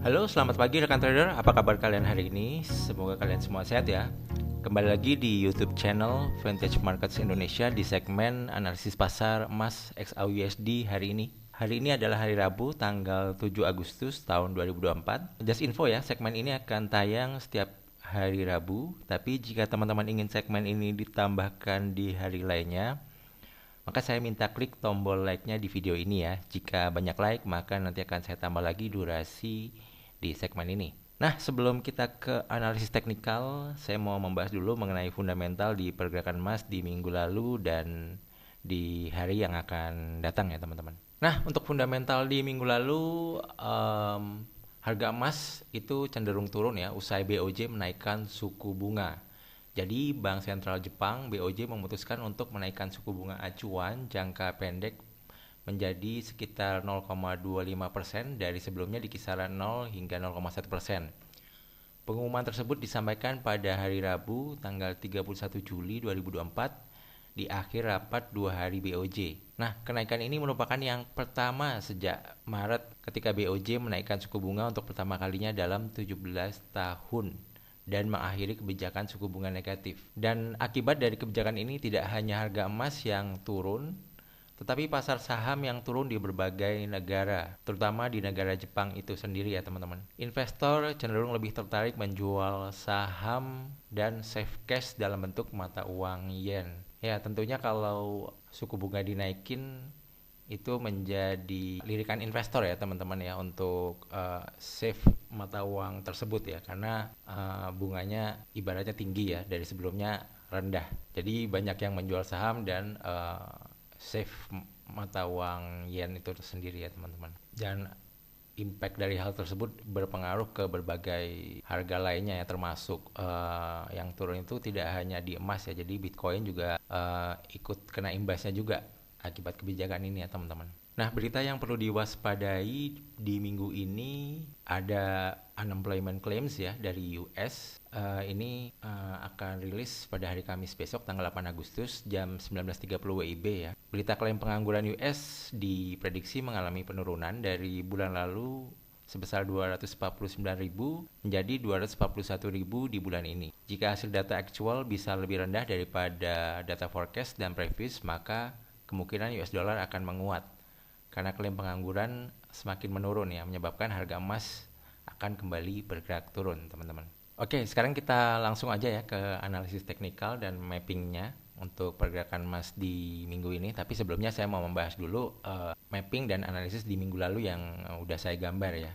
Halo, selamat pagi rekan trader. Apa kabar kalian hari ini? Semoga kalian semua sehat ya. Kembali lagi di YouTube channel Vintage Markets Indonesia di segmen analisis pasar emas XAUUSD hari ini. Hari ini adalah hari Rabu, tanggal 7 Agustus tahun 2024. Just info ya, segmen ini akan tayang setiap hari Rabu. Tapi jika teman-teman ingin segmen ini ditambahkan di hari lainnya, maka saya minta klik tombol like-nya di video ini ya. Jika banyak like, maka nanti akan saya tambah lagi durasi di segmen ini. Nah, sebelum kita ke analisis teknikal, saya mau membahas dulu mengenai fundamental di pergerakan emas di minggu lalu dan di hari yang akan datang ya teman-teman. Nah, untuk fundamental di minggu lalu, harga emas itu cenderung turun ya, usai BOJ menaikkan suku bunga. Jadi Bank Sentral Jepang BOJ memutuskan untuk menaikkan suku bunga acuan jangka pendek menjadi sekitar 0,25% dari sebelumnya di kisaran 0 hingga 0,1%. Pengumuman tersebut disampaikan pada hari Rabu tanggal 31 Juli 2024 di akhir rapat 2 hari BOJ. Nah, kenaikan ini merupakan yang pertama sejak Maret ketika BOJ menaikkan suku bunga untuk pertama kalinya dalam 17 tahun dan mengakhiri kebijakan suku bunga negatif. Dan akibat dari kebijakan ini tidak hanya harga emas yang turun, tetapi pasar saham yang turun di berbagai negara, terutama di negara Jepang itu sendiri ya teman-teman. Investor cenderung lebih tertarik menjual saham dan save cash dalam bentuk mata uang yen. Ya tentunya kalau suku bunga dinaikin itu menjadi lirikan investor ya teman-teman ya untuk save mata uang tersebut ya, karena bunganya ibaratnya tinggi ya, dari sebelumnya rendah. Jadi banyak yang menjual saham dan save mata uang yen itu sendiri ya teman-teman. Dan impact dari hal tersebut berpengaruh ke berbagai harga lainnya ya, termasuk yang turun itu tidak hanya di emas ya, jadi Bitcoin juga ikut kena imbasnya juga akibat kebijakan ini ya teman-teman. Nah, berita yang perlu diwaspadai di minggu ini ada unemployment claims ya dari US. Ini akan rilis pada hari Kamis besok tanggal 8 Agustus jam 19.30 WIB ya. Berita klaim pengangguran US diprediksi mengalami penurunan dari bulan lalu sebesar 249.000 menjadi 241.000 di bulan ini. Jika hasil data actual bisa lebih rendah daripada data forecast dan previous, maka kemungkinan US dollar akan menguat karena klaim pengangguran semakin menurun ya, menyebabkan harga emas akan kembali bergerak turun teman-teman. Oke, sekarang kita langsung aja ya ke analisis teknikal dan mappingnya untuk pergerakan emas di minggu ini. Tapi sebelumnya saya mau membahas dulu mapping dan analisis di minggu lalu yang udah saya gambar ya.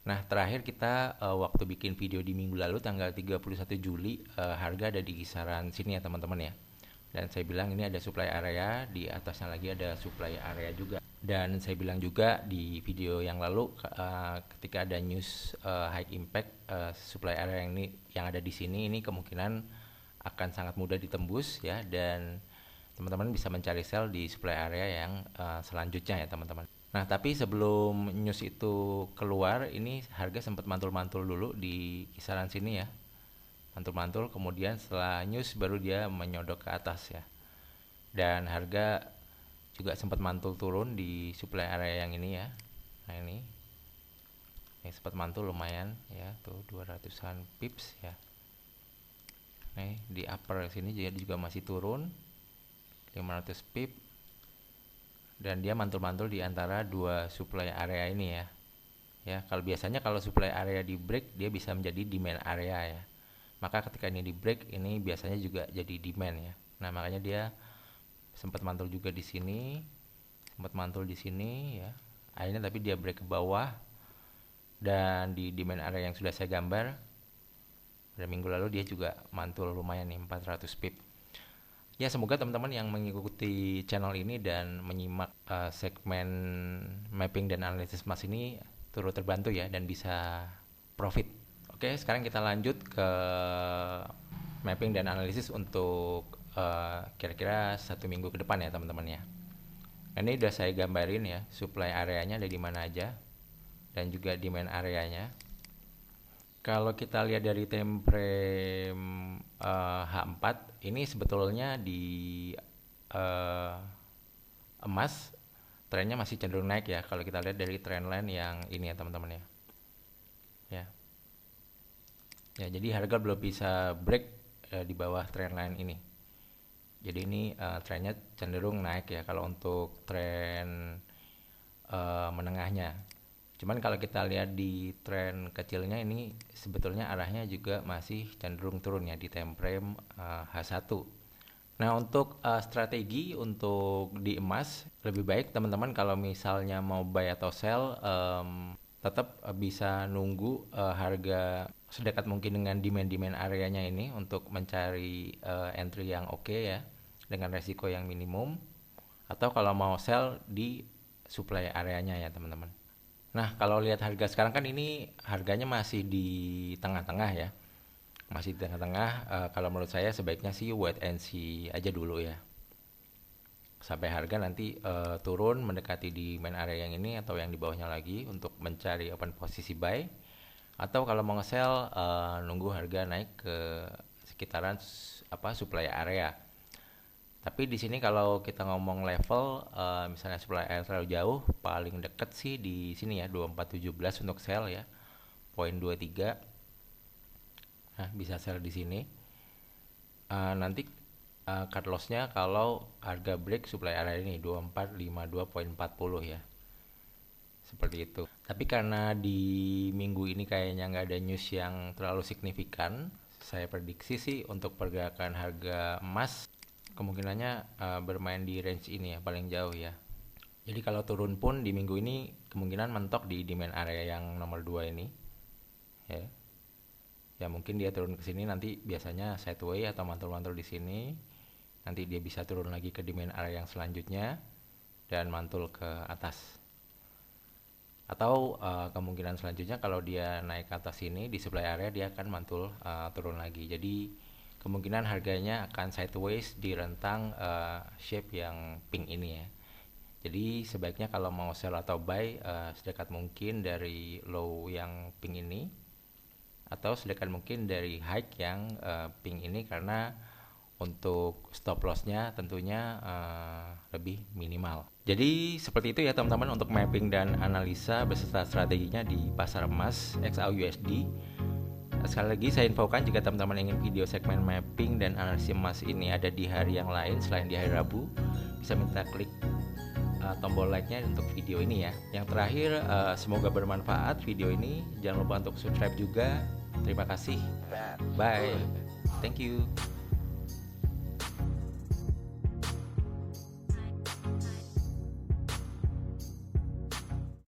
Nah, terakhir kita waktu bikin video di minggu lalu tanggal 31 Juli harga ada di kisaran sini ya teman-teman ya. Dan saya bilang ini ada supply area, di atasnya lagi ada supply area juga. Dan saya bilang juga di video yang lalu ketika ada news high impact, supply area yang ada di sini ini kemungkinan akan sangat mudah ditembus ya, dan teman-teman bisa mencari sell di supply area yang selanjutnya ya teman-teman. Nah, tapi sebelum news itu keluar, ini harga sempat mantul-mantul dulu di kisaran sini ya. Mantul-mantul, kemudian setelah news baru dia menyodok ke atas ya. Dan harga juga sempat mantul turun di supply area yang ini ya. Nah, ini sempat mantul lumayan ya, tuh 200-an pips ya. Nih di upper sini juga masih turun 500 pip, dan dia mantul-mantul di antara dua supply area ini ya. Ya, kalau biasanya kalau supply area di break dia bisa menjadi demand area ya. Maka ketika ini di break, ini biasanya juga jadi demand ya. Nah, makanya dia sempat mantul juga di sini, sempat mantul di sini ya. Akhirnya tapi dia break ke bawah, dan di demand area yang sudah saya gambar pada minggu lalu dia juga mantul lumayan nih 400 pip. Ya, semoga teman-teman yang mengikuti channel ini dan menyimak segmen mapping dan analisis emas ini turut terbantu ya, dan bisa profit. Oke, sekarang kita lanjut ke mapping dan analisis untuk kira-kira 1 minggu ke depan ya teman-teman ya. Ini udah saya gambarin ya, supply areanya ada di mana aja dan juga demand areanya. Kalau kita lihat dari time frame H4, ini sebetulnya di emas trennya masih cenderung naik ya, kalau kita lihat dari trendline yang ini ya teman-teman ya. ya. Ya, jadi harga belum bisa break di bawah trendline ini. Jadi ini trennya cenderung naik ya kalau untuk tren menengahnya. Cuman kalau kita lihat di tren kecilnya ini sebetulnya arahnya juga masih cenderung turun ya di time frame H1. Nah, untuk strategi untuk di emas lebih baik teman-teman kalau misalnya mau buy atau sell tetap bisa nunggu harga sedekat mungkin dengan demand areanya ini untuk mencari entry yang oke ya dengan resiko yang minimum, atau kalau mau sell di supply areanya ya teman-teman. Nah, kalau lihat harga sekarang kan ini harganya masih di tengah-tengah ya. Masih di tengah-tengah, kalau menurut saya sebaiknya sih wait and see aja dulu ya. Sampai harga nanti turun mendekati di main area yang ini atau yang di bawahnya lagi untuk mencari open posisi buy. Atau kalau mau nge-sell nunggu harga naik ke sekitaran supply area. Tapi di sini kalau kita ngomong level misalnya supply area terlalu jauh, paling deket sih di sini ya 2417 untuk sell ya. Poin 23. Nah, bisa sell di sini. Nanti cut loss-nya kalau harga break supply area ini 2452.40 ya. Seperti itu. Tapi karena di minggu ini kayaknya nggak ada news yang terlalu signifikan, saya prediksi sih untuk pergerakan harga emas kemungkinannya bermain di range ini ya, paling jauh ya. Jadi kalau turun pun di minggu ini kemungkinan mentok di demand area yang nomor 2 ini. Ya. Ya mungkin dia turun ke sini nanti biasanya sideways atau mantul-mantul di sini. Nanti dia bisa turun lagi ke demand area yang selanjutnya dan mantul ke atas. Atau kemungkinan selanjutnya kalau dia naik ke atas ini di supply area dia akan mantul turun lagi. Jadi kemungkinan harganya akan sideways di rentang shape yang pink ini ya. Jadi sebaiknya kalau mau sell atau buy sedekat mungkin dari low yang pink ini atau sedekat mungkin dari high yang pink ini, karena untuk stop lossnya tentunya lebih minimal. Jadi seperti itu ya teman-teman untuk mapping dan analisa beserta strateginya di pasar emas XAUUSD. Sekali lagi saya infokan jika teman-teman ingin video segmen mapping dan analisis emas ini ada di hari yang lain selain di hari Rabu, bisa minta klik tombol like-nya untuk video ini ya. Yang terakhir, semoga bermanfaat video ini. Jangan lupa untuk subscribe juga. Terima kasih. Bye. Thank you.